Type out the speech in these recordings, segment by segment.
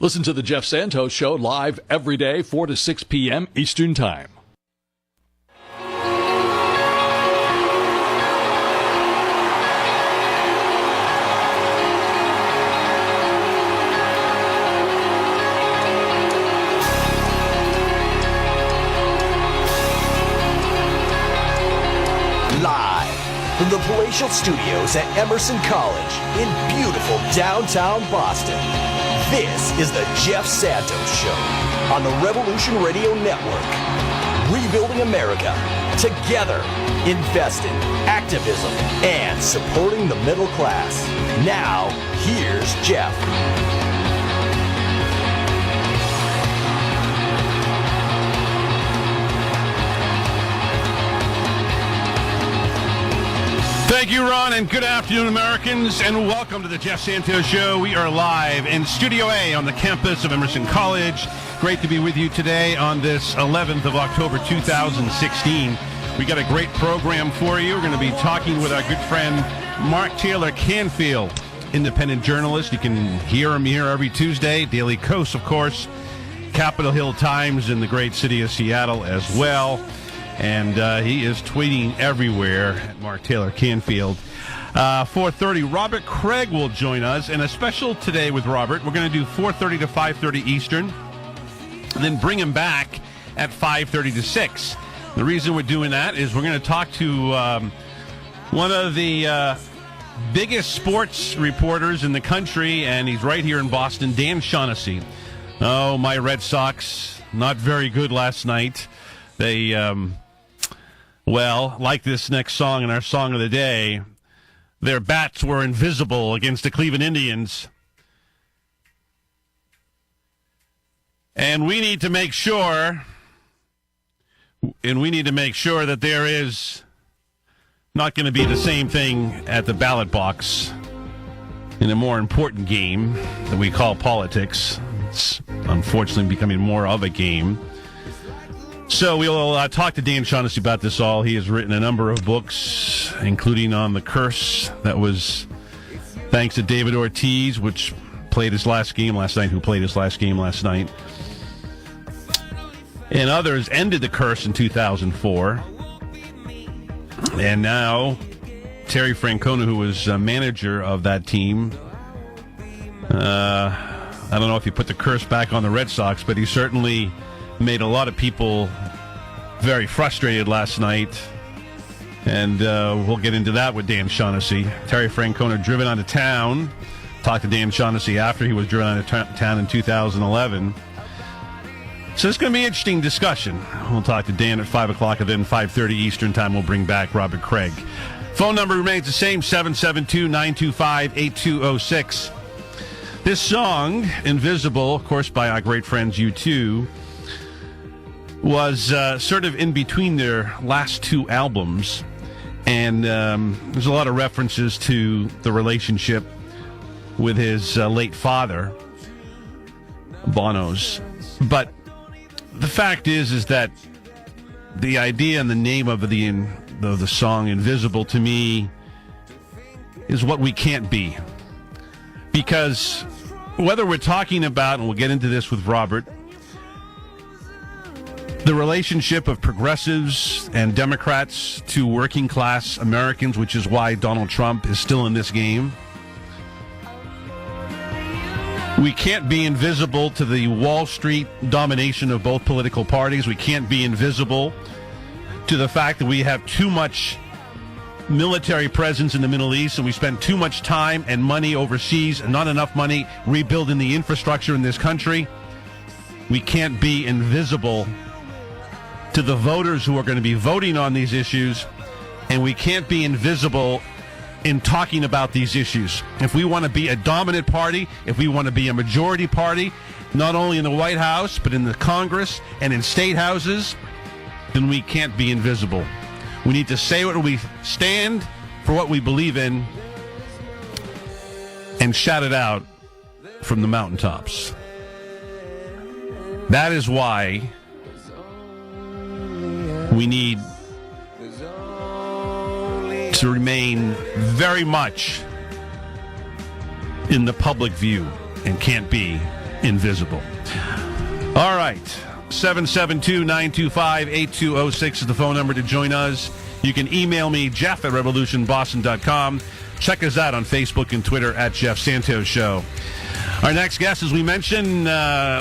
Listen to the Jeff Santos Show live every day, 4 to 6 p.m. Eastern Time. From the palatial studios at Emerson College in beautiful downtown Boston, this is the Jeff Santos Show on the Revolution Radio Network. Rebuilding America, together, investing, activism, and supporting the middle class. Now, here's Jeff. Thank you, Ron, and good afternoon, Americans, and welcome to the Jeff Santos Show. We are live in Studio A on the campus of Emerson College. Great to be with you today on this 11th of October, 2016. We got a great program for you. We're going to be talking with our good friend, Mark Taylor-Canfield, independent journalist. You can hear him here every Tuesday. Daily Kos, of course, Capitol Hill Times in the great city of Seattle as well. And he is tweeting everywhere at Mark Taylor-Canfield. 4:30, Robert Craig will join us. And a special today with Robert. We're going to do 4:30 to 5:30 Eastern. And then bring him back at 5:30 to 6. The reason we're doing that is we're going to talk to one of the biggest sports reporters in the country. And he's right here in Boston, Dan Shaughnessy. Oh, my Red Sox, not very good last night. They... Well, like this next song in our Song of the Day, their bats were invisible against the Cleveland Indians. And we need to make sure that there is not going to be the same thing at the ballot box in a more important game that we call politics. It's unfortunately becoming more of a game. So we'll talk to Dan Shaughnessy about this all. He has written a number of books, including on the curse that was thanks to David Ortiz, which played his last game last night, And others ended the curse in 2004. And now Terry Francona, who was manager of that team, I don't know if he put the curse back on the Red Sox, but he certainly made a lot of people very frustrated last night. And we'll get into that with Dan Shaughnessy. Terry Francona driven out of town. Talked to Dan Shaughnessy after he was driven out of town in 2011. So it's going to be an interesting discussion. We'll talk to Dan at 5 o'clock, and then 5:30 Eastern time we'll bring back Robert Craig. Phone number remains the same, 772-925-8206. This song, Invisible, of course, by our great friends U2, was sort of in between their last two albums. And there's a lot of references to the relationship with his late father, Bono's. But the fact is that the idea and the name of the song, Invisible, to me, is what we can't be. Because whether we're talking about, and we'll get into this with Robert, the relationship of progressives and Democrats to working class Americans, which is why Donald Trump is still in this game. We can't be invisible to the Wall Street domination of both political parties. We can't be invisible to the fact that we have too much military presence in the Middle East, and we spend too much time and money overseas and not enough money rebuilding the infrastructure in this country. We can't be invisible to the voters who are going to be voting on these issues, and we can't be invisible in talking about these issues. If we want to be a dominant party, if we want to be a majority party, not only in the White House, but in the Congress and in state houses, then we can't be invisible. We need to say what we stand for, what we believe in, and shout it out from the mountaintops. That is why we need to remain very much in the public view, and can't be invisible. All right. 772-925-8206 is the phone number to join us. You can email me, Jeff at revolutionboston.com. Check us out on Facebook and Twitter at Jeff Santos Show. Our next guest, as we mentioned,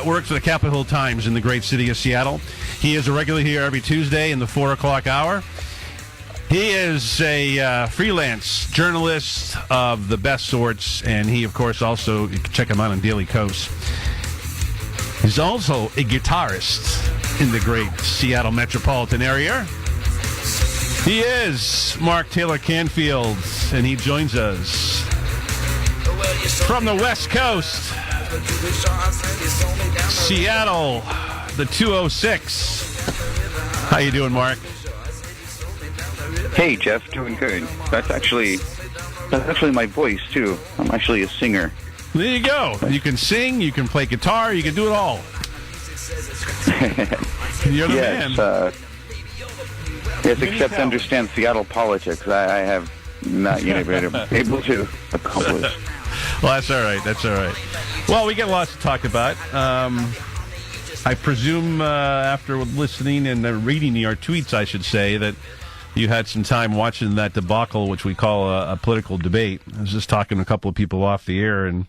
works for the Capitol Hill Times in the great city of Seattle. He is a regular here every Tuesday in the 4 o'clock hour. He is a freelance journalist of the best sorts, and he, of course, also, you can check him out on Daily Kos. He's also a guitarist in the great Seattle metropolitan area. He is Mark Taylor-Canfield, and he joins us from the West Coast, Seattle, the 206. How you doing, Mark? Hey, Jeff, doing good. That's actually my voice, too. I'm actually a singer. There you go. You can sing, you can play guitar, you can do it all. You're the man. Yes, except to understand Seattle politics. I have not yet been able to accomplish. Well, that's all right. That's all right. Well, we get lots to talk about. I presume after listening and reading your tweets, I should say, that you had some time watching that debacle, which we call a political debate. I was just talking to a couple of people off the air, and,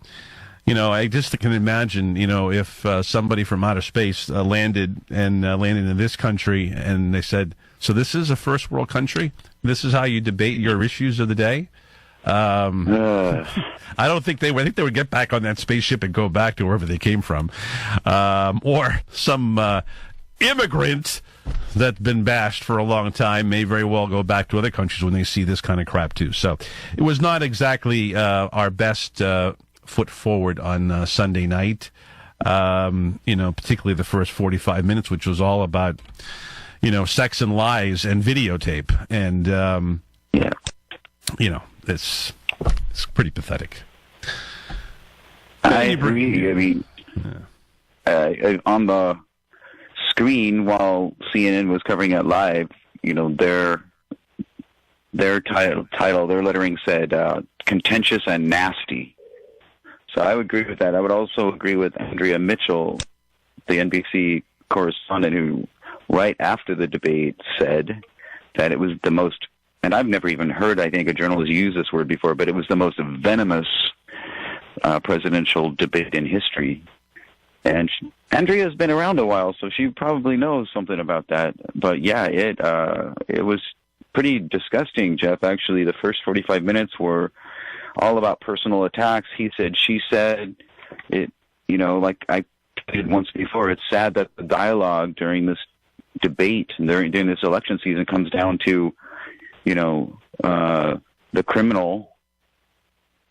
I just can imagine, if somebody from outer space landed in this country, and they said, so this is a first world country? This is how you debate your issues of the day? I don't think I think they would get back on that spaceship and go back to wherever they came from. Or some immigrant that's been bashed for a long time may very well go back to other countries when they see this kind of crap too. So it was not exactly our best foot forward on Sunday night. Particularly the first 45 minutes, which was all about, sex and lies and videotape. And, it's pretty pathetic. I agree. I mean, on the screen while CNN was covering it live, their title, their lettering said contentious and nasty. So I would agree with that. I would also agree with Andrea Mitchell, the NBC correspondent, who right after the debate said that it was the most, and I've never even heard, I think, a journalist use this word before, but it was the most venomous presidential debate in history. And Andrea's been around a while, so she probably knows something about that. But yeah, it was pretty disgusting, Jeff. Actually, the first 45 minutes were all about personal attacks. He said, she said. It, like I tweeted once before, it's sad that the dialogue during this debate and during this election season comes down to, the criminal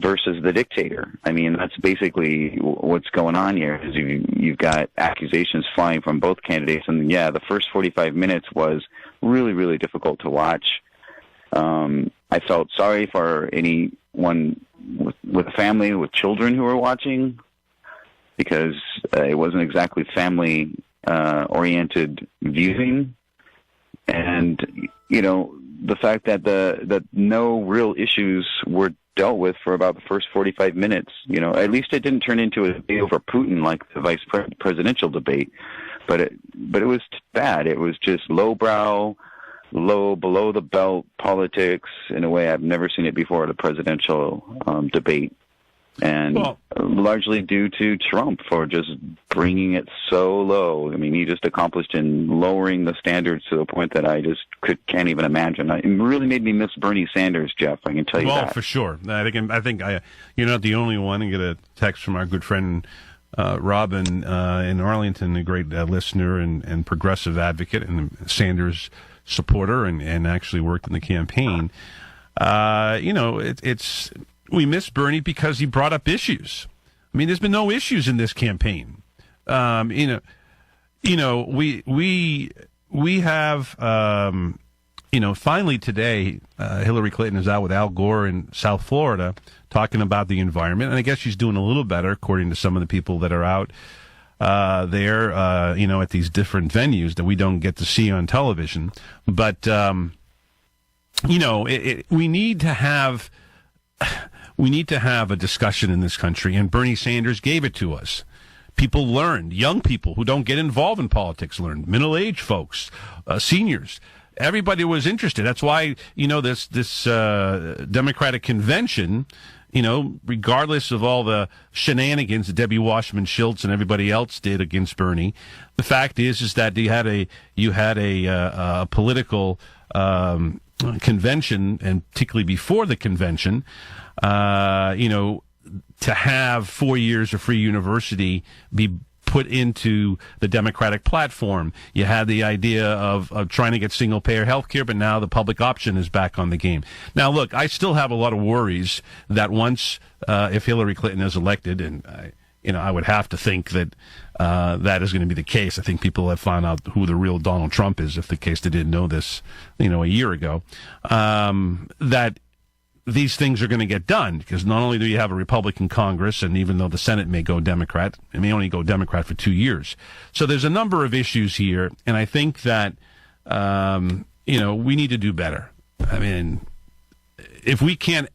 versus the dictator. I mean, that's basically what's going on here. Is you've got accusations flying from both candidates, and yeah, the first 45 minutes was really, really difficult to watch. I felt sorry for anyone with a family with children who were watching, because it wasn't exactly family oriented viewing, and the fact that no real issues were dealt with for about the first 45 minutes. At least it didn't turn into a debate over Putin like the vice presidential debate, but it was bad. It was just lowbrow, below the belt politics in a way I've never seen it before at a presidential debate. And largely due to Trump for just bringing it so low. I mean, he just accomplished in lowering the standards to the point that I just can't even imagine. It really made me miss Bernie Sanders, Jeff. I can tell you that. Well, for sure. I think you're not the only one. I get a text from our good friend Robin in Arlington, a great listener and progressive advocate and Sanders supporter, and actually worked in the campaign. It's. We miss Bernie because he brought up issues. I mean, there's been no issues in this campaign. We have, finally today, Hillary Clinton is out with Al Gore in South Florida talking about the environment. And I guess she's doing a little better, according to some of the people that are out there, at these different venues that we don't get to see on television. But, we need to have a discussion in this country, and Bernie Sanders gave it to us. People learned. Young people who don't get involved in politics learned. Middle-aged folks, seniors. Everybody was interested. That's why, this Democratic convention, regardless of all the shenanigans that Debbie Wasserman Schultz and everybody else did against Bernie, the fact is that you had a political convention, and particularly before the convention, to have 4 years of free university be put into the Democratic platform. You had the idea of trying to get single-payer health care, but now the public option is back on the game. Now, look, I still have a lot of worries that once, if Hillary Clinton is elected, and I would have to think that that is going to be the case. I think people have found out who the real Donald Trump is, if the case they didn't know this, a year ago, that these things are going to get done, because not only do you have a Republican Congress, and even though the Senate may go Democrat, it may only go Democrat for 2 years. So there's a number of issues here, and I think that, we need to do better. I mean, if we can't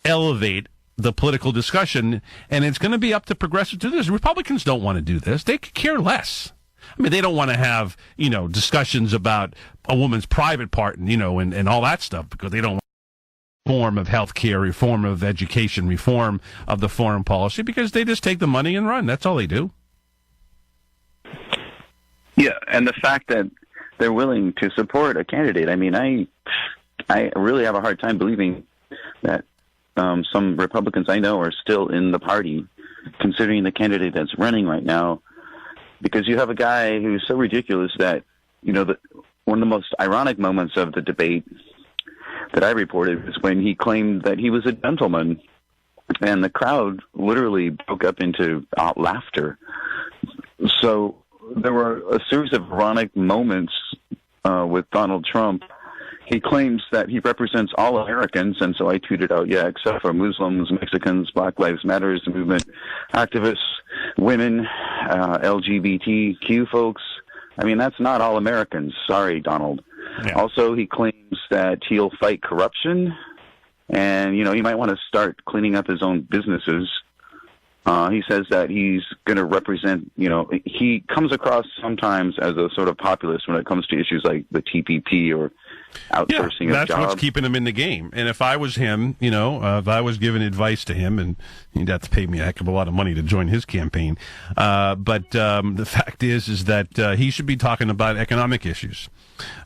elevate the political discussion, and it's going to be up to progressives to do this. Republicans don't want to do this. They could care less. I mean, they don't want to have, discussions about a woman's private part and all that stuff, because they don't want reform of health care, reform of education, reform of the foreign policy, because they just take the money and run. That's all they do. Yeah, and the fact that they're willing to support a candidate. I mean, I really have a hard time believing that some Republicans I know are still in the party, considering the candidate that's running right now, because you have a guy who's so ridiculous that, one of the most ironic moments of the debate that I reported was when he claimed that he was a gentleman, and the crowd literally broke up into laughter. So there were a series of ironic moments with Donald Trump. He claims that he represents all Americans, and so I tweeted out, yeah, except for Muslims, Mexicans, Black Lives Matter movement activists, women, LGBTQ folks. I mean, that's not all Americans. Sorry, Donald. Yeah. Also, he claims that he'll fight corruption, and, he might want to start cleaning up his own businesses. He says that he's going to represent, he comes across sometimes as a sort of populist when it comes to issues like the TPP or outsourcing of jobs. That's what's keeping him in the game. And if I was him, if I was giving advice to him, and he'd have to pay me a heck of a lot of money to join his campaign. But the fact is that he should be talking about economic issues.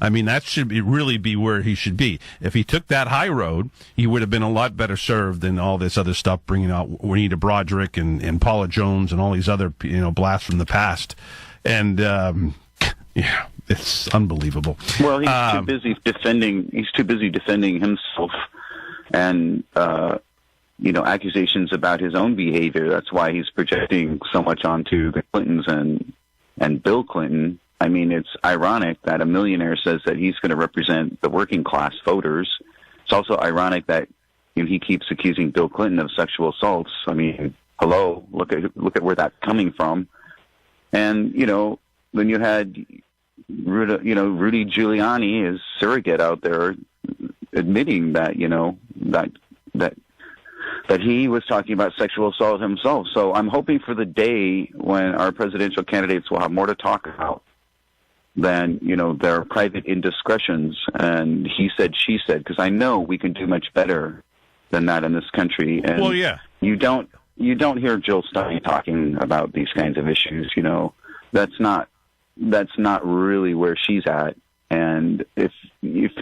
I mean, that should really be where he should be. If he took that high road, he would have been a lot better served than all this other stuff, bringing out Juanita Broderick and Paula Jones and all these other, blasts from the past. And, it's unbelievable. Well, he's too busy defending himself and, accusations about his own behavior. That's why he's projecting so much onto the Clintons and Bill Clinton. I mean, it's ironic that a millionaire says that he's going to represent the working class voters. It's also ironic that he keeps accusing Bill Clinton of sexual assaults. I mean, hello, look at where that's coming from. And then you had Rudy Giuliani, his surrogate, out there admitting that that he was talking about sexual assault himself. So I'm hoping for the day when our presidential candidates will have more to talk about than, their private indiscretions and he said, she said, because I know we can do much better than that in this country. And well, yeah. You don't hear Jill Stein talking about these kinds of issues. That's not really where she's at. And if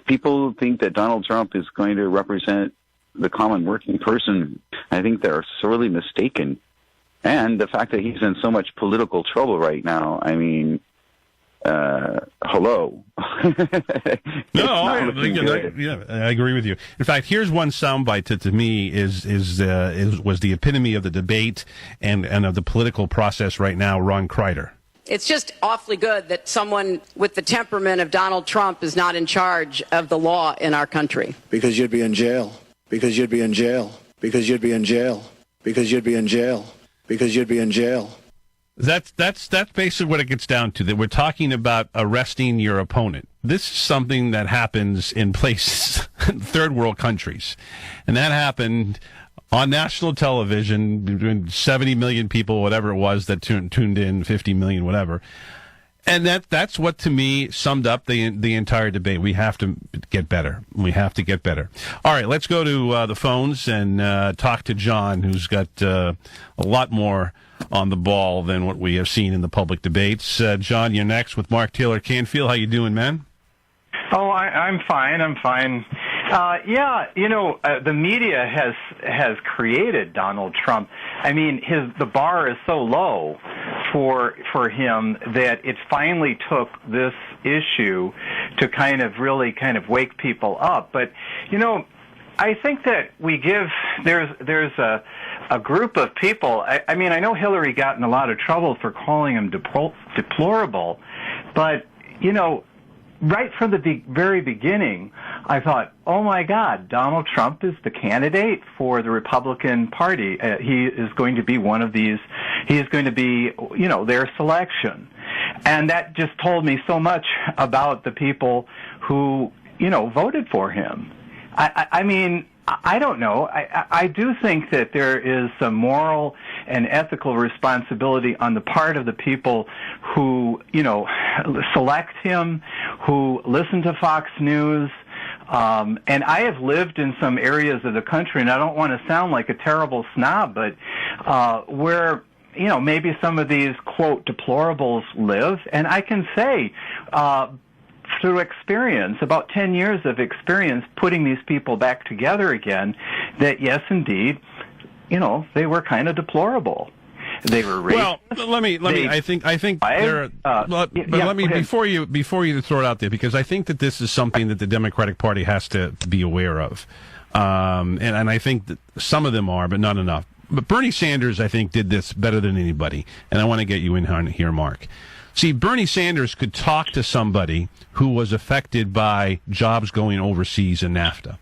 people think that Donald Trump is going to represent the common working person, I think they're sorely mistaken. And the fact that he's in so much political trouble right now, I mean, hello. No, I agree with you. In fact, here's one soundbite to me was the epitome of the debate and of the political process right now. Ron Kreider. It's just awfully good that someone with the temperament of Donald Trump is not in charge of the law in our country. Because you'd be in jail. Because you'd be in jail. Because you'd be in jail. Because you'd be in jail. Because you'd be in jail. That's basically what it gets down to, that we're talking about arresting your opponent. This is something that happens in places, third world countries. And that happened on national television, between 70 million people, whatever it was that tuned in, 50 million, whatever. And that's what, to me, summed up the entire debate. We have to get better. We have to get better. All right, let's go to the phones and talk to John, who's got a lot more on the ball than what we have seen in the public debates. John, you're next with Mark Taylor-Canfield. How you doing, man? Oh, I'm fine. I'm fine. The media has created Donald Trump. I mean, the bar is so low for him that it finally took this issue to kind of wake people up. But I think that there's a group of people. I mean, I know Hillary got in a lot of trouble for calling him deplorable, but right from the very beginning, I thought, oh my God, Donald Trump is the candidate for the Republican Party. He is going to be one of these. He is going to be, their selection. And that just told me so much about the people who, voted for him. I mean, I don't know. I do think that there is some moral and ethical responsibility on the part of the people who, select him, who listen to Fox News. And I have lived in some areas of the country, and I don't want to sound like a terrible snob, but where, maybe some of these, quote, deplorables live. And I can say, through experience, about 10 years of experience putting these people back together again, that yes, indeed, they were kind of deplorable. They were racist. Well, let me. I think there. Let me before you throw it out there, because I think that this is something that the Democratic Party has to be aware of, and I think that some of them are, but not enough. But Bernie Sanders, I think, did this better than anybody, and I want to get you in here, Mark. See, Bernie Sanders could talk to somebody who was affected by jobs going overseas in NAFTA,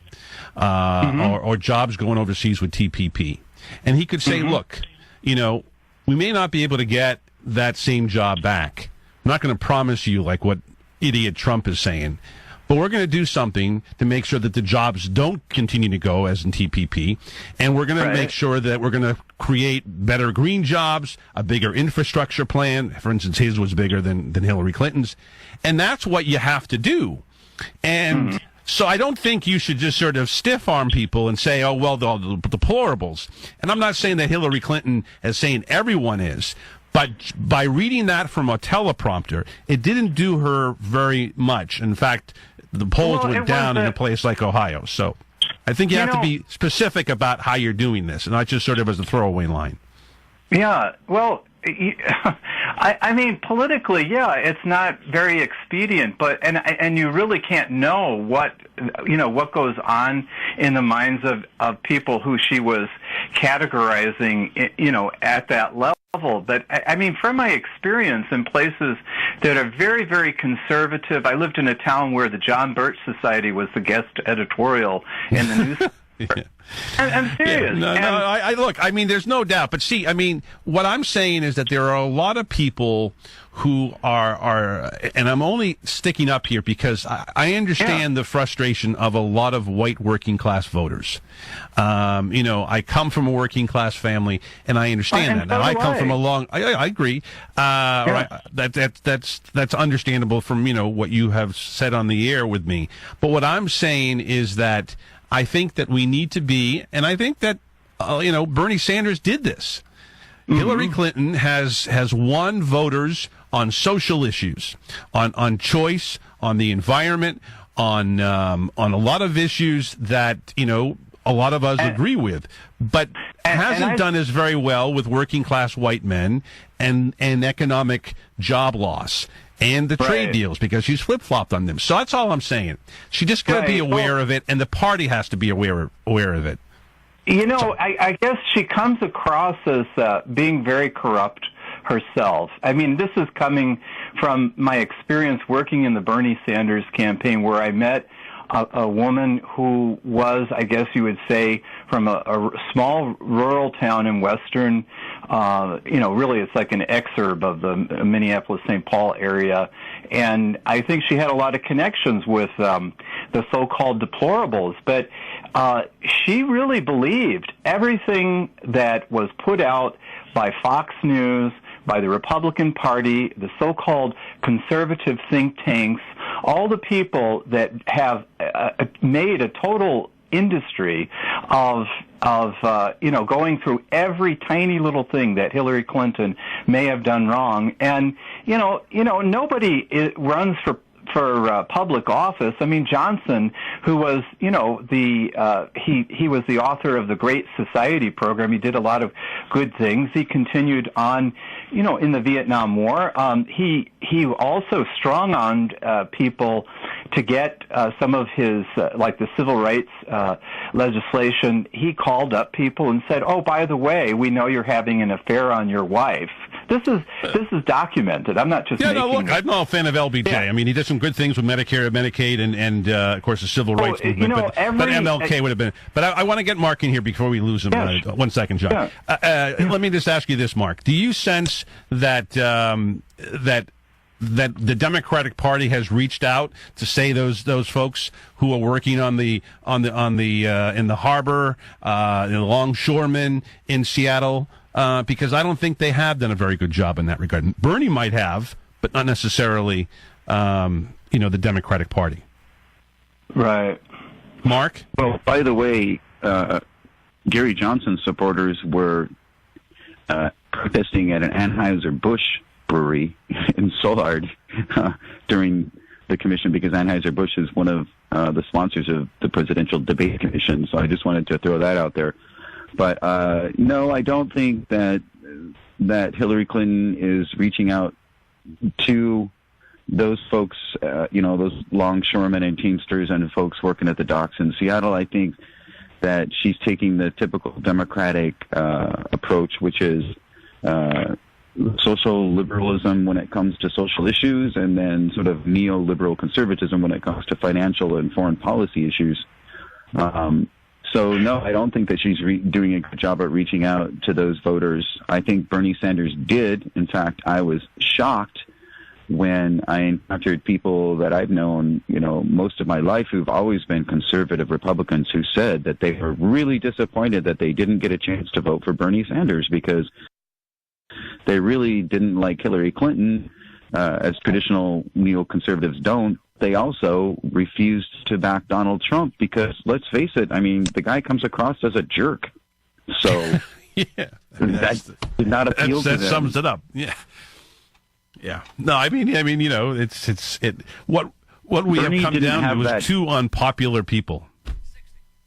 or jobs going overseas with TPP, and he could say, look, we may not be able to get that same job back. I'm not going to promise you like what idiot Trump is saying, but we're going to do something to make sure that the jobs don't continue to go as in TPP, and we're going to make sure that we're going to create better green jobs, a bigger infrastructure plan. For instance, his was bigger than Hillary Clinton's, and that's what you have to do. And so I don't think you should just sort of stiff-arm people and say, oh, well, the deplorables. And I'm not saying that Hillary Clinton is saying everyone is, but by reading that from a teleprompter, it didn't do her very much. In fact, the polls went down in a place like Ohio. So I think you have to be specific about how you're doing this, and not just sort of as a throwaway line. Yeah, well, I mean, politically, it's not very expedient, but and you really can't know what goes on in the minds of people who she was categorizing, at that level. But I mean, from my experience in places that are very, very conservative, I lived in a town where the John Birch Society was the guest editorial in the news. Yeah. I'm serious. I look, I mean, there's no doubt. But see, I mean, what I'm saying is that there are a lot of people who are and I'm only sticking up here because I understand the frustration of a lot of white working class voters. I come from a working class family, and I understand that. Now, I come from a long. I agree. Right, that's understandable from what you have said on the air with me. But what I'm saying is that I think that we need to be, and I think that Bernie Sanders did this. Hillary Clinton has won voters on social issues, on choice, on the environment, on a lot of issues that a lot of us agree with, but hasn't done as very well with working class white men and economic job loss and the trade deals, because she's flip-flopped on them. So that's all I'm saying. She just got to be aware of it, and the party has to be aware of it. I guess she comes across as being very corrupt herself. I mean, this is coming from my experience working in the Bernie Sanders campaign, where I met a woman who was, I guess you would say, from a small rural town in western, really it's like an exurb of the Minneapolis-St. Paul area. And I think she had a lot of connections with the so-called deplorables. But she really believed everything that was put out by Fox News, by the Republican Party, the so-called conservative think tanks, all the people that have made a total industry of going through every tiny little thing that Hillary Clinton may have done wrong. And nobody runs for public office. I mean, Johnson, who was, he was the author of the Great Society program. He did a lot of good things. He continued on, in the Vietnam War. He also strong-armed people to get some of his, like the civil rights legislation. He called up people and said, "Oh, by the way, we know you're having an affair on your wife." This is documented. I'm not just making look, I'm not a fan of LBJ. Yeah. I mean, he did some good things with Medicare, Medicaid, and of course the civil rights movement. But MLK would have been. But I want to get Mark in here before we lose him. Yes. 1 second, John. Yeah. Let me just ask you this, Mark. Do you sense that that the Democratic Party has reached out to say those folks who are working in the harbor, in the longshoremen in Seattle? Because I don't think they have done a very good job in that regard. Bernie might have, but not necessarily, the Democratic Party. Right. Mark? Well, by the way, Gary Johnson's supporters were protesting at an Anheuser-Busch brewery in Sollard during the commission because Anheuser-Busch is one of the sponsors of the Presidential Debate Commission. So I just wanted to throw that out there. But no, I don't think that Hillary Clinton is reaching out to those folks, those longshoremen and Teamsters and folks working at the docks in Seattle. I think that she's taking the typical Democratic approach, which is social liberalism when it comes to social issues, and then sort of neoliberal conservatism when it comes to financial and foreign policy issues. So, no, I don't think that she's doing a good job at reaching out to those voters. I think Bernie Sanders did. In fact, I was shocked when I encountered people that I've known, most of my life who've always been conservative Republicans who said that they were really disappointed that they didn't get a chance to vote for Bernie Sanders because they really didn't like Hillary Clinton, as traditional neoconservatives don't. They also refused to back Donald Trump because, let's face it, I mean, the guy comes across as a jerk. So yeah, that did not appeal to them. That sums it up. Yeah. Yeah. No, I mean, it's what we Bernie have come down to that. is two unpopular people.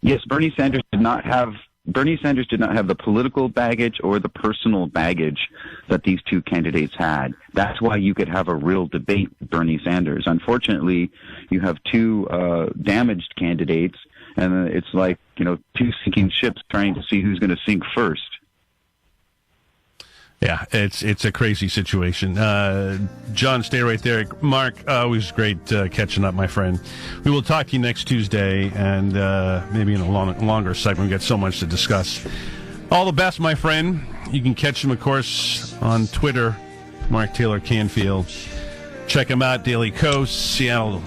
Yes, Bernie Sanders did not have the political baggage or the personal baggage that these two candidates had. That's why you could have a real debate with Bernie Sanders. Unfortunately, you have two damaged candidates, and it's like, two sinking ships trying to see who's going to sink first. Yeah, it's a crazy situation. John, stay right there. Mark, always great catching up, my friend. We will talk to you next Tuesday, and maybe in a longer segment. We've got so much to discuss. All the best, my friend. You can catch him, of course, on Twitter, Mark Taylor-Canfield. Check him out, Daily Kos, Seattle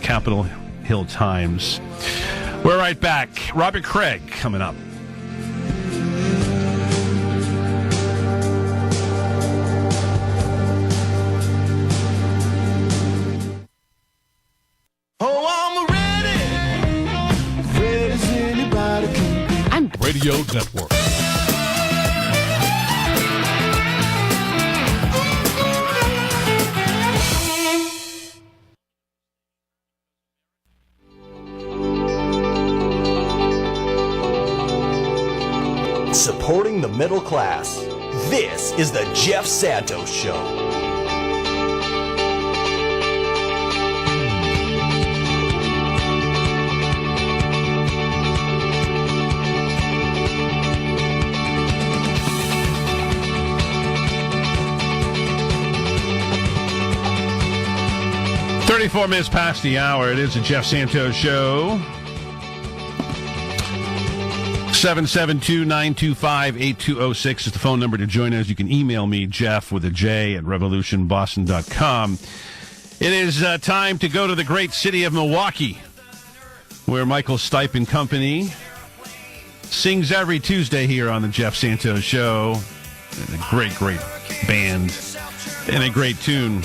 Capitol Hill Times. We're right back. Robert Craig coming up. Radio Network. Supporting the middle class. This is the Jeff Santos Show. 34 minutes past the hour. It is the Jeff Santos Show. 772-925-8206 is the phone number to join us. You can email me, Jeff, with a J, at revolutionboston.com. It is time to go to the great city of Milwaukee, where Michael Stipe and Company sings every Tuesday here on the Jeff Santos Show. And a great, great band and a great tune.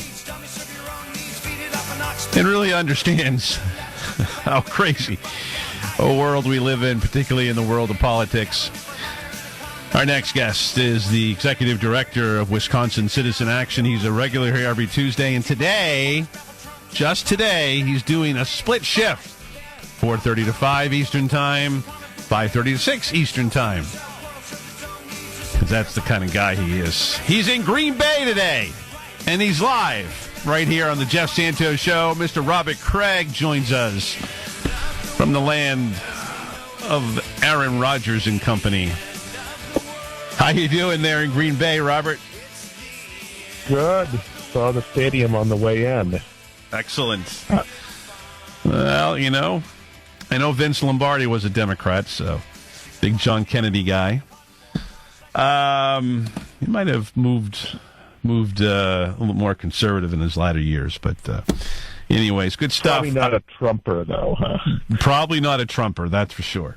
And really understands how crazy a world we live in, particularly in the world of politics. Our next guest is the executive director of Wisconsin Citizen Action. He's a regular here every Tuesday, and today, just today, he's doing a split shift, 4:30 to 5 Eastern Time, 5:30 to 6 Eastern Time, because that's the kind of guy he is. He's in Green Bay today, and he's live right here on the Jeff Santos Show. Mr. Robert Craig joins us from the land of Aaron Rodgers and Company. How you doing there in Green Bay, Robert? Good. Saw the stadium on the way in. Excellent. Well, you know, I know Vince Lombardi was a Democrat, so big John Kennedy guy. He might have moved a little more conservative in his latter years, but anyways, good stuff. Probably not a Trumper, though, huh? Probably not a Trumper, that's for sure.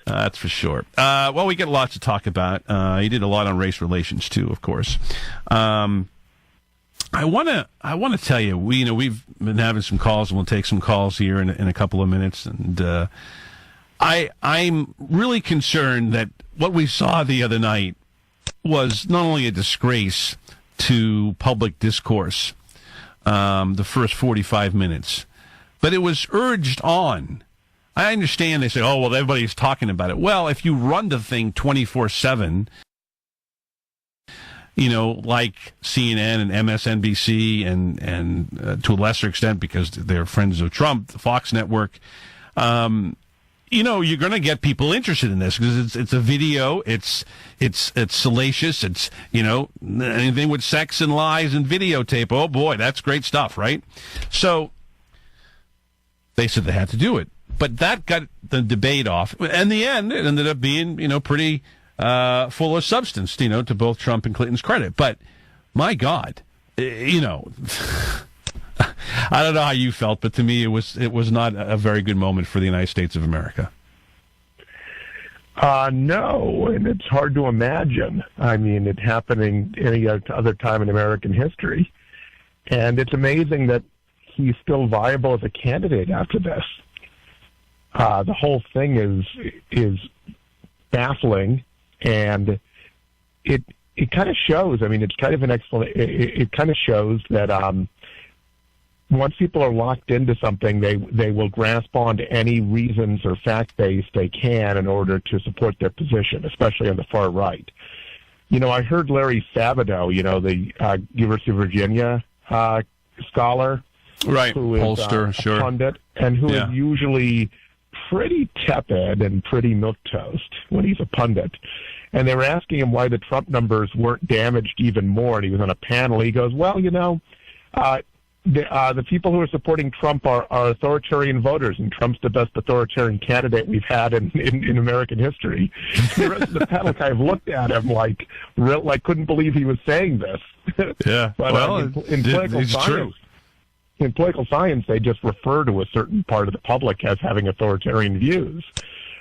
That's for sure. Well, we get lots to talk about. He did a lot on race relations too, of course. I want to tell you, we've been having some calls, and we'll take some calls here in a couple of minutes. And I'm really concerned that what we saw the other night was not only a disgrace to public discourse, the first 45 minutes, but it was urged on. I understand they say, oh, well, everybody's talking about it. Well, if you run the thing 24/7, like CNN and MSNBC and to a lesser extent, because they're friends of Trump, the Fox network, you're going to get people interested in this because it's a video, it's salacious, it's, anything with sex and lies and videotape. Oh boy, that's great stuff, right? So they said they had to do it. But that got the debate off. In the end, it ended up being, pretty full of substance, to both Trump and Clinton's credit. But my God, I don't know how you felt, but to me, it was not a very good moment for the United States of America. No, and it's hard to imagine. I mean, it happening any other time in American history. And it's amazing that he's still viable as a candidate after this. The whole thing is baffling, and it kind of shows. I mean, it's kind of an it kind of shows that once people are locked into something, they will grasp onto any reasons or fact base they can in order to support their position, especially on the far right. I heard Larry Sabato, the University of Virginia scholar, right? Who is pollster, sure, pundit, and who is usually pretty tepid and pretty milquetoast when he's a pundit. And they were asking him why the Trump numbers weren't damaged even more. And he was on a panel. He goes, well, the people who are supporting Trump are authoritarian voters, and Trump's the best authoritarian candidate we've had in American history. The rest of the panel kind of looked at him like couldn't believe he was saying this. Yeah, but well, in political science, true. In political science, they just refer to a certain part of the public as having authoritarian views.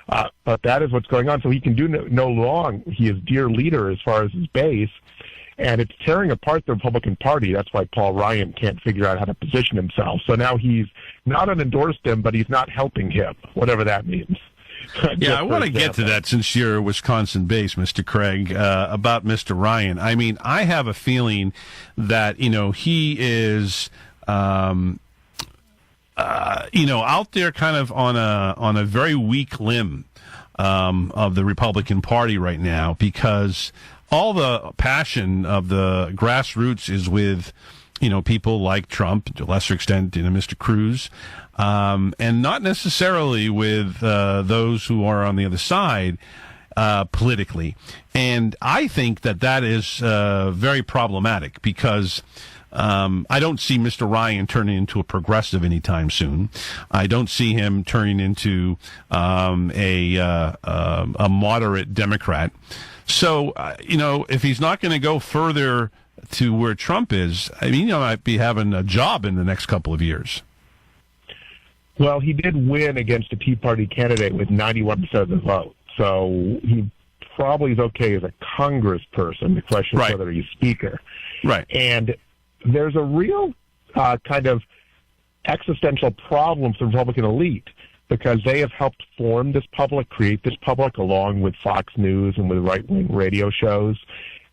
But that is what's going on. So he can do no wrong. He is dear leader as far as his base, and it's tearing apart the Republican Party. That's why Paul Ryan can't figure out how to position himself. So now he's not endorsed him, but he's not helping him, whatever that means. Yeah, I want to get to that since you're Wisconsin-based, Mr. Craig, about Mr. Ryan. I mean, I have a feeling that, he is... out there kind of on a very weak limb of the Republican Party right now, because all the passion of the grassroots is with, people like Trump, to a lesser extent, Mr. Cruz, and not necessarily with those who are on the other side. politically. And I think that is very problematic because I don't see Mr. Ryan turning into a progressive anytime soon. I don't see him turning into a moderate Democrat. So, if he's not going to go further to where Trump is, I mean, he might be having a job in the next couple of years. Well, he did win against a Tea Party candidate with 91% of the vote. So he probably is okay as a congressperson. The question is whether he's speaker. Right. And there's a real kind of existential problem for the Republican elite because they have helped form this public, create this public, along with Fox News and with right-wing radio shows.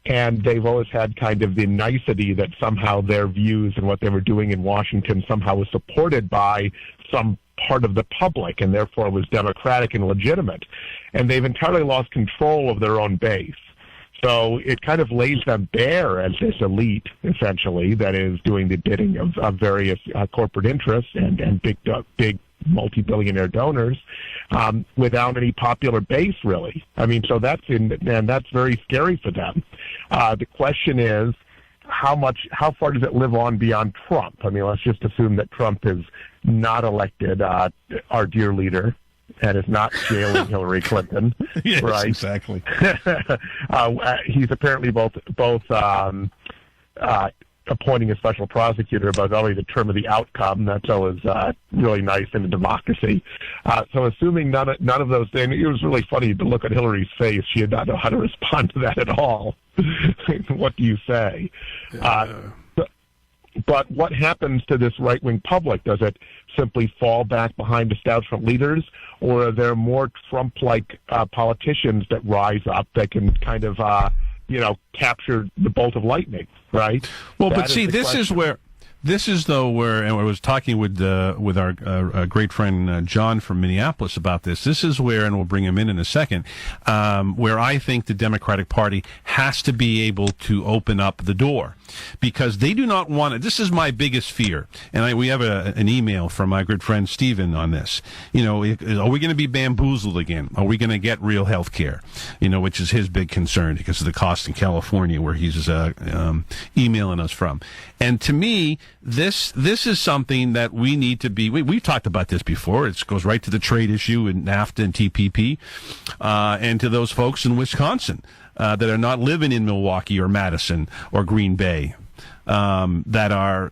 And they've always had kind of the nicety that somehow their views and what they were doing in Washington somehow was supported by some part of the public and therefore was democratic and legitimate. And they've entirely lost control of their own base. So it kind of lays them bare as this elite, essentially, that is doing the bidding of various corporate interests and big multi-billionaire donors without any popular base, really. I mean, so that's very scary for them. The question is, how far does it live on beyond Trump? I mean, let's just assume that Trump is not elected, our dear leader, and is not jailing Hillary Clinton. Yes, right? Exactly. He's apparently both appointing a special prosecutor, but already determine the outcome. That's always really nice in a democracy. So assuming none of those things, it was really funny to look at Hillary's face. She did not know how to respond to that at all. What do you say? But what happens to this right-wing public? Does it simply fall back behind establishment leaders, or are there more Trump-like politicians that rise up that can kind of, capture the bolt of lightning, right? Well, but see, this is where, and I was talking with our great friend John from Minneapolis about this. This is where, and we'll bring him in a second, where I think the Democratic Party has to be able to open up the door, because they do not want it. This is my biggest fear, and we have an email from my good friend Stephen on this. Are we going to be bamboozled again? Are we going to get real health care? Which is his big concern because of the cost in California where he's emailing us from. And to me, this is something that we need to be. We've talked about this before. It goes right to the trade issue in NAFTA and TPP, and to those folks in Wisconsin that are not living in Milwaukee or Madison or Green Bay, that are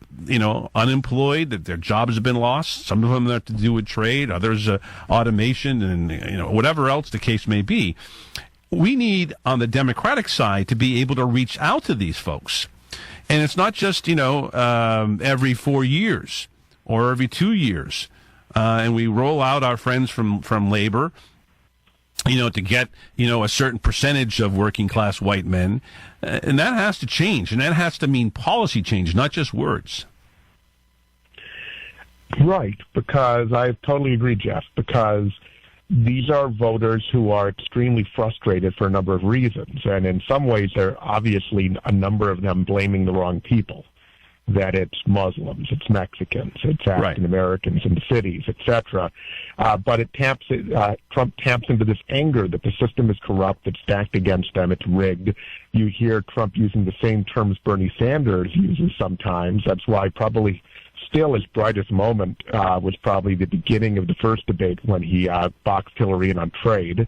unemployed, that their jobs have been lost. Some of them have to do with trade, others automation, and whatever else the case may be. We need on the Democratic side to be able to reach out to these folks. And it's not just, every 4 years or every 2 years. And we roll out our friends from labor, to get, a certain percentage of working class white men. And that has to change. And that has to mean policy change, not just words. Right. Because I totally agree, Jeff, because these are voters who are extremely frustrated for a number of reasons. And in some ways, there are obviously a number of them blaming the wrong people, that it's Muslims, it's Mexicans, it's African Americans in the cities, etc. But Trump taps into this anger that the system is corrupt, it's stacked against them, it's rigged. You hear Trump using the same terms Bernie Sanders uses sometimes. That's why probably still his brightest moment was probably the beginning of the first debate when he boxed Hillary in on trade.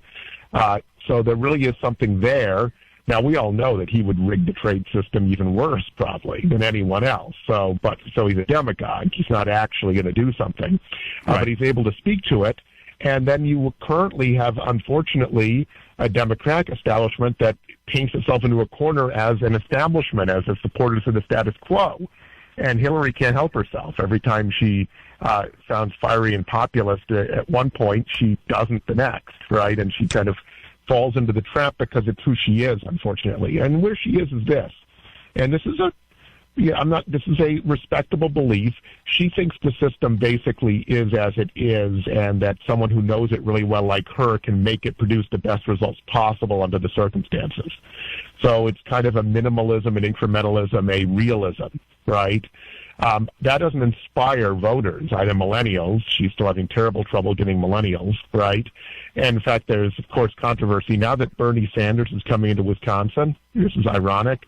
So there really is something there. Now, we all know that he would rig the trade system even worse, probably, than anyone else. So he's a demagogue. He's not actually going to do something. But he's able to speak to it. And then you currently have, unfortunately, a Democratic establishment that paints itself into a corner as an establishment, as a supporters of the status quo. And Hillary can't help herself. Every time she sounds fiery and populist at one point, she doesn't the next, right? And she kind of falls into the trap because it's who she is, unfortunately. And where she is this. And this is this is a respectable belief. She thinks the system basically is as it is, and that someone who knows it really well like her can make it produce the best results possible under the circumstances. So it's kind of a minimalism, an incrementalism, a realism, right? That doesn't inspire voters, either millennials. She's still having terrible trouble getting millennials, right? And in fact, there's, of course, controversy. Now that Bernie Sanders is coming into Wisconsin, this is ironic,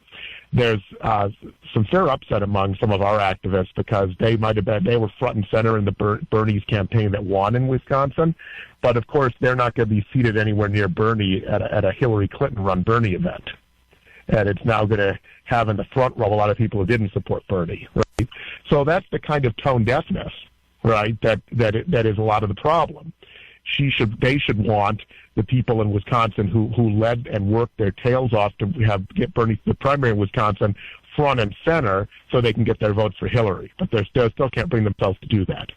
there's some fair upset among some of our activists because they were front and center in the Bernie's campaign that won in Wisconsin. But, of course, they're not going to be seated anywhere near Bernie at a Hillary Clinton-run Bernie event. And it's now going to have in the front row a lot of people who didn't support Bernie, right? So that's the kind of tone deafness, right, that is a lot of the problem. They should want the people in Wisconsin who led and worked their tails off to get Bernie the primary in Wisconsin front and center so they can get their votes for Hillary. But they still can't bring themselves to do that.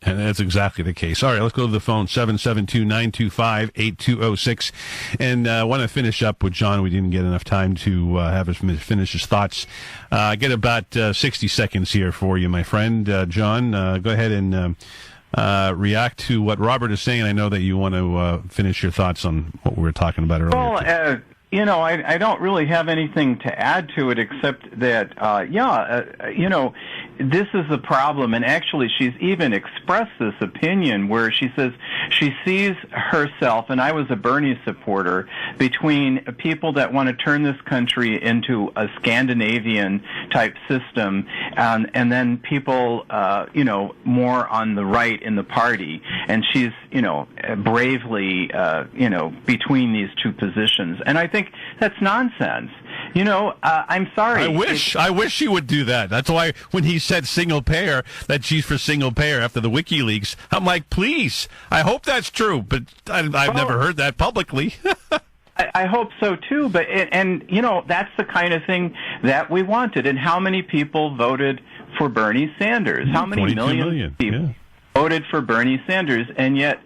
And that's exactly the case. All right, let's go to the phone, 772-925-8206. And I want to finish up with John. We didn't get enough time to have him finish his thoughts. Get about 60 seconds here for you, my friend. John, go ahead and react to what Robert is saying. I know that you want to finish your thoughts on what we were talking about earlier. Well, I don't really have anything to add to it except that, this is the problem. And actually, she's even expressed this opinion where she says she sees herself, and I was a Bernie supporter, between people that want to turn this country into a Scandinavian-type system, and then people, more on the right in the party. And she's, bravely, between these two positions. And I think that's nonsense. I'm sorry. I wish she would do that. That's why when he said single payer, that she's for single payer after the WikiLeaks, I'm like, please, I hope that's true, but I've never heard that publicly. I hope so too, but that's the kind of thing that we wanted. And how many people voted for Bernie Sanders? How many million people voted for Bernie Sanders? And yet,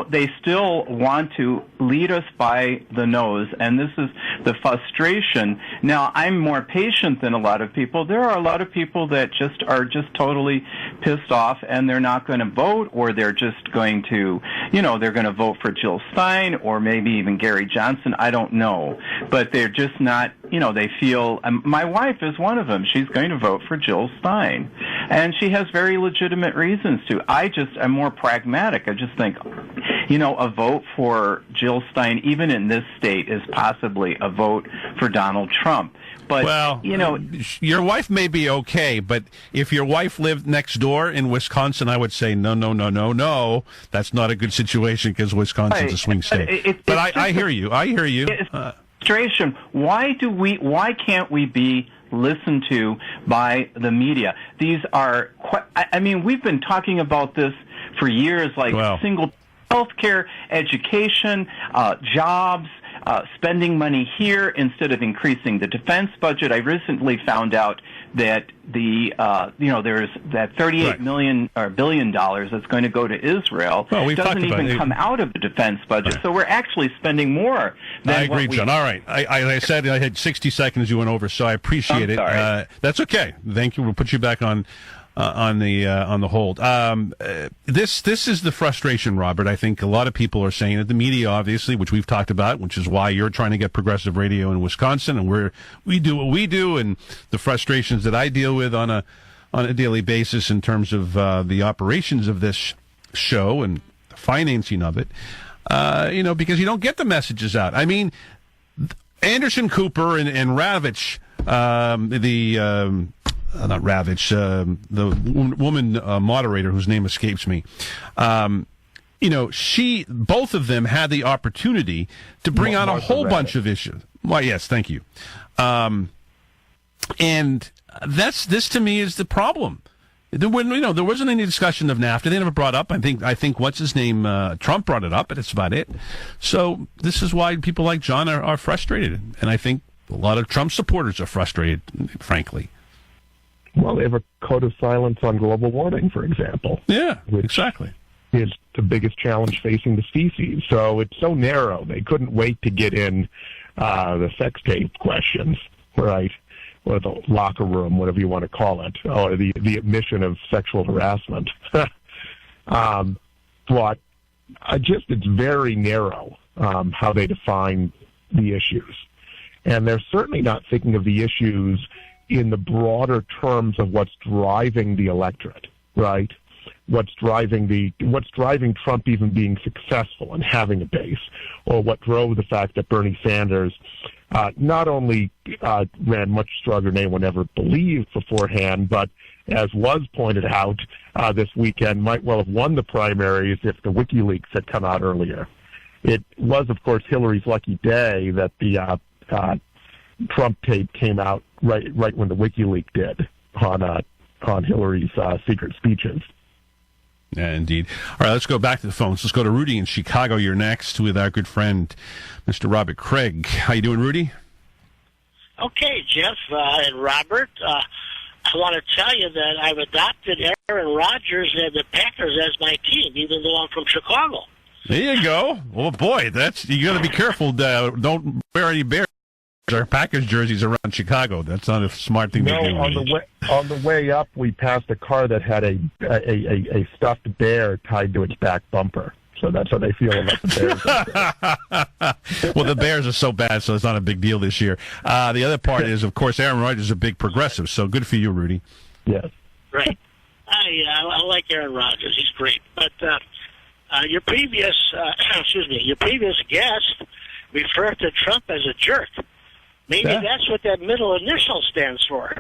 they still want to lead us by the nose, and this is the frustration. Now, I'm more patient than a lot of people. There are a lot of people that are totally pissed off, and they're not going to vote, or they're just going to, they're going to vote for Jill Stein, or maybe even Gary Johnson. I don't know. But they're just not, they feel, my wife is one of them. She's going to vote for Jill Stein. And she has very legitimate reasons to. I'm more pragmatic. I just think, a vote for Jill Stein, even in this state, is possibly a vote for Donald Trump. But, your wife may be okay, but if your wife lived next door in Wisconsin, I would say, no. That's not a good situation because Wisconsin's a swing state. But I hear you. It's frustration. Why can't we be listened to by the media? These are, we've been talking about this for years, single healthcare, education, jobs, spending money here instead of increasing the defense budget. I recently found out that there's that $38 million or $1 billion that's going to go to Israel. Well, doesn't even come out of the defense budget. Right. So we're actually spending more than I agree, John. All right. I said I had 60 seconds you went over, so I appreciate it. That's okay. Thank you. We'll put you back on the hold. This is the frustration, Robert. I think a lot of people are saying that the media, obviously, which we've talked about, which is why you're trying to get progressive radio in Wisconsin, and we do what we do, and the frustrations that I deal with on a daily basis in terms of the operations of this show and the financing of it. Because you don't get the messages out. I mean, Anderson Cooper and Ravitch, not Ravitch, the woman moderator whose name escapes me. Both of them had the opportunity to bring on a whole bunch of issues. Well, yes, thank you. And this to me is the problem. There wasn't any discussion of NAFTA. They never brought up. I think what's his name? Trump brought it up, but that's about it. So this is why people like John are frustrated, and I think a lot of Trump supporters are frustrated, frankly. Well, they have a code of silence on global warming, for example. Yeah, exactly. Is the biggest challenge facing the species. So it's so narrow. They couldn't wait to get in the sex tape questions, right? Or the locker room, whatever you want to call it, or the admission of sexual harassment. But it's very narrow how they define the issues. And they're certainly not thinking of the issues in the broader terms of what's driving the electorate, right? What's driving Trump even being successful and having a base, or what drove the fact that Bernie Sanders not only ran much stronger than anyone ever believed beforehand, but as was pointed out this weekend, might well have won the primaries if the WikiLeaks had come out earlier. It was, of course, Hillary's lucky day that the Trump tape came out right when the WikiLeaks did on Hillary's secret speeches. Yeah, indeed. All right, let's go back to the phones. Let's go to Rudy in Chicago. You're next with our good friend, Mr. Robert Craig. How you doing, Rudy? Okay, Jeff and Robert. I want to tell you that I've adopted Aaron Rodgers and the Packers as my team, even though I'm from Chicago. There you go. Oh, boy, you got to be careful. Don't wear any Bears or Packers jerseys around Chicago. That's not a smart thing to do. On the way up, we passed a car that had a stuffed bear tied to its back bumper. So that's how they feel about the Bears. Well, the Bears are so bad, so it's not a big deal this year. The other part is, of course, Aaron Rodgers is a big progressive, so good for you, Rudy. Yes. Right. I like Aaron Rodgers. He's great. But your previous guest referred to Trump as a jerk. Maybe that's what that middle initial stands for.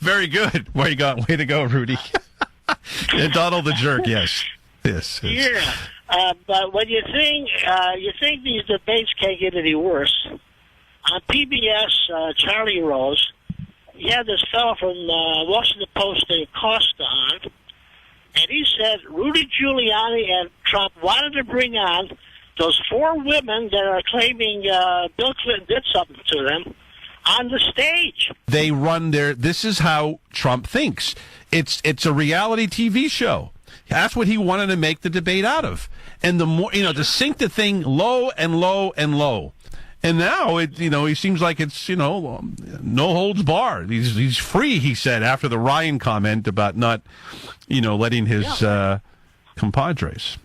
Very good. Way to go, Rudy. And Donald the jerk, yes. Yes. Yeah. But when you think these debates can't get any worse, on PBS, Charlie Rose, he had this fellow from Washington Post named Costa on, and he said Rudy Giuliani and Trump wanted to bring on those 4 women that are claiming Bill Clinton did something to them on the stage. They run this is how Trump thinks. It's a reality TV show. That's what he wanted to make the debate out of. And the more, to sink the thing low and low and low. And now, he seems like it's, no holds barred. He's free, he said, after the Ryan comment about not, letting his compadres.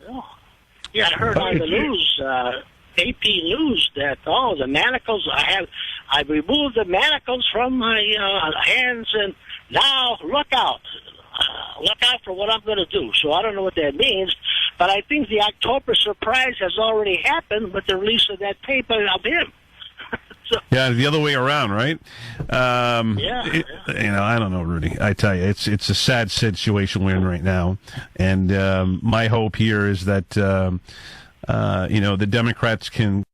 Yeah, I heard on the news, AP News, that the manacles. I removed the manacles from my hands, and now look out for what I'm going to do. So I don't know what that means, but I think the October surprise has already happened with the release of that tape of him. Yeah, the other way around, right? I don't know, Rudy. I tell you, it's a sad situation we're in right now, and my hope here is that the Democrats can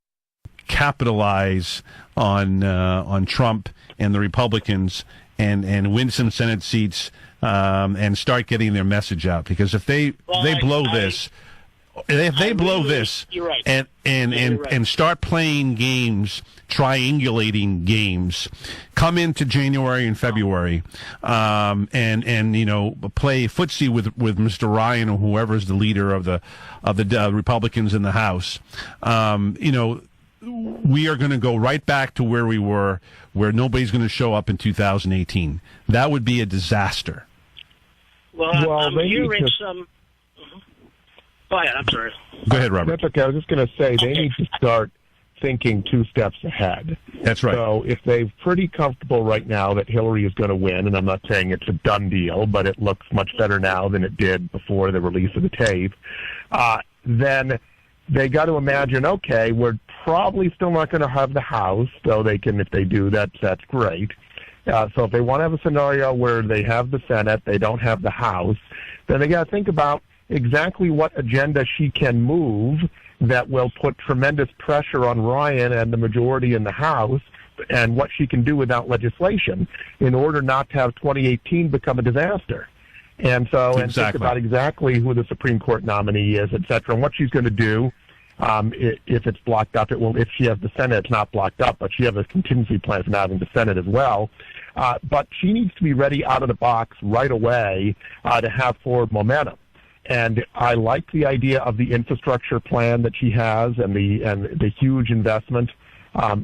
capitalize on Trump and the Republicans and win some Senate seats and start getting their message out. Because if they blow this. If they blow this and start playing games, triangulating games, come into January and February, and play footsie with Mr. Ryan or whoever is the leader of the Republicans in the House, we are going to go right back to where we were, where nobody's going to show up in 2018. That would be a disaster. Well, I'm hearing some. Go ahead, I'm sorry. Go ahead, Robert. That's okay. I was just going to say they need to start thinking 2 steps ahead. That's right. So if they're pretty comfortable right now that Hillary is going to win, and I'm not saying it's a done deal, but it looks much better now than it did before the release of the tape, then they got to imagine, okay, we're probably still not going to have the House, so they can, if they do, that's great. So if they want to have a scenario where they have the Senate, they don't have the House, then they got to think about exactly what agenda she can move that will put tremendous pressure on Ryan and the majority in the House, and what she can do without legislation in order not to have 2018 become a disaster. And so, and think about exactly who the Supreme Court nominee is, et cetera, and what she's going to do. If it's blocked up, it will. If she has the Senate, it's not blocked up, but she has a contingency plan for not having the Senate as well. But she needs to be ready out of the box right away to have forward momentum. And I like the idea of the infrastructure plan that she has and the huge investment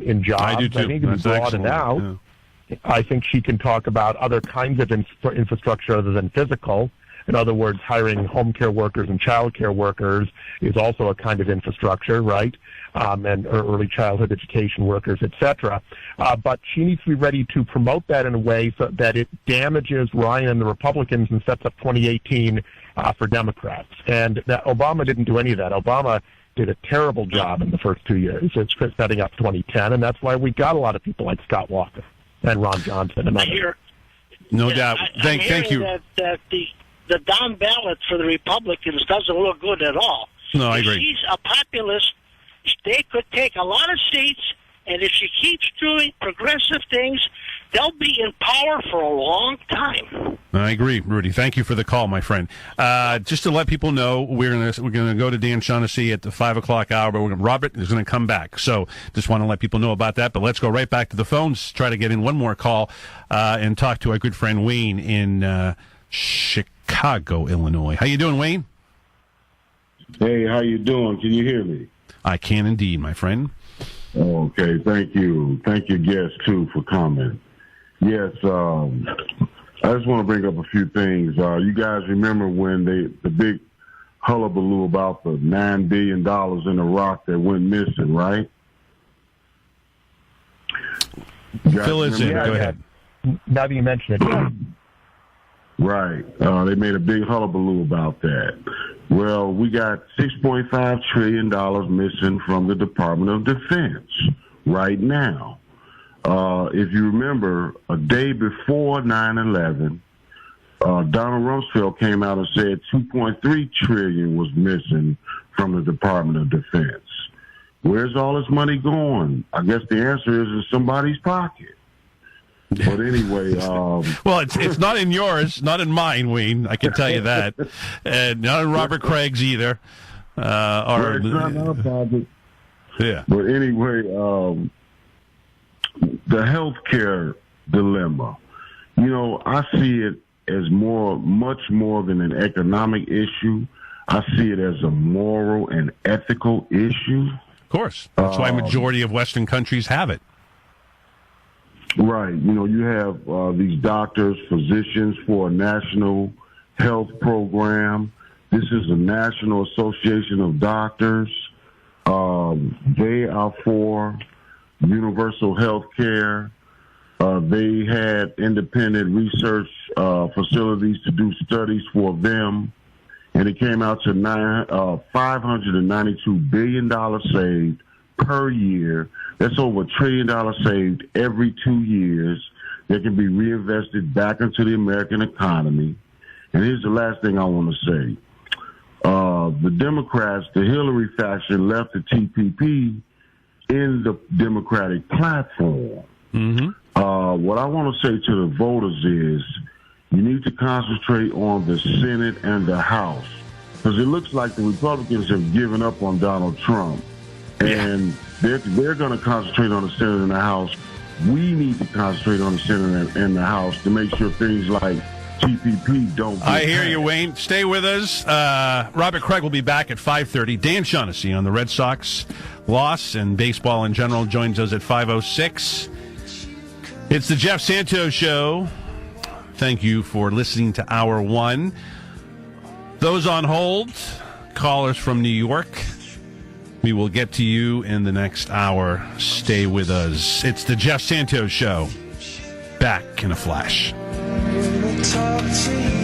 in jobs. I do too. I think it is broadened out. Yeah. I think she can talk about other kinds of infrastructure other than physical. In other words, hiring home care workers and child care workers is also a kind of infrastructure, right? And early childhood education workers, etc. But she needs to be ready to promote that in a way so that it damages Ryan and the Republicans and sets up 2018 for Democrats. And that Obama didn't do any of that. Obama did a terrible job in the first 2 years. It's setting up 2010, and that's why we got a lot of people like Scott Walker and Ron Johnson and others. No doubt. Thank you. That the down ballot for the Republicans doesn't look good at all. No, I agree. If she's a populist, they could take a lot of seats, and if she keeps doing progressive things, they'll be in power for a long time. I agree, Rudy. Thank you for the call, my friend. Just to let people know, we're gonna go to Dan Shaughnessy at the 5 o'clock hour, but Robert is going to come back. So just want to let people know about that. But let's go right back to the phones. Try to get in one more call and talk to our good friend Wayne in Chicago, Illinois. How you doing, Wayne? Hey, how you doing? Can you hear me? I can indeed, my friend. Okay, thank you. Thank your guest, too, for coming. Yes, I just want to bring up a few things. You guys remember when the big hullabaloo about the $9 billion in Iraq that went missing, right? Fill us in. Go ahead. Now that you mention it. Right. They made a big hullabaloo about that. Well, we got $6.5 trillion missing from the Department of Defense right now. If you remember, a day before 9/11, Donald Rumsfeld came out and said $2.3 trillion was missing from the Department of Defense. Where's all this money going? I guess the answer is in somebody's pocket. But anyway, well, it's not in yours, not in mine, Wayne. I can tell you that, and not in Robert Craig's either. Well, it's not our pocket. Yeah. But anyway, the healthcare dilemma. You know, I see it as much more than an economic issue. I see it as a moral and ethical issue. Of course, that's why a majority of Western countries have it. Right. You know, you have these doctors, physicians for a national health program. This is the National Association of Doctors. They are for universal health care. They had independent research facilities to do studies for them, and it came out to $592 billion saved per year. That's over $1 trillion saved every 2 years that can be reinvested back into the American economy. And here's the last thing I want to say. The Democrats, the Hillary faction, left the TPP in the Democratic platform. Mm-hmm. What I want to say to the voters is you need to concentrate on the Senate and the House, because it looks like the Republicans have given up on Donald Trump, and they're going to concentrate on the Senate and the House. We need to concentrate on the Senate and the House to make sure things like TPP don't. I hear you, Wayne. Stay with us. Robert Craig will be back at 5:30. Dan Shaughnessy on the Red Sox loss and baseball in general joins us at 5:06. It's the Jeff Santos Show. Thank you for listening to Hour 1. Those on hold, callers from New York, we will get to you in the next hour. Stay with us. It's the Jeff Santos Show. Back in a flash. Talk to you.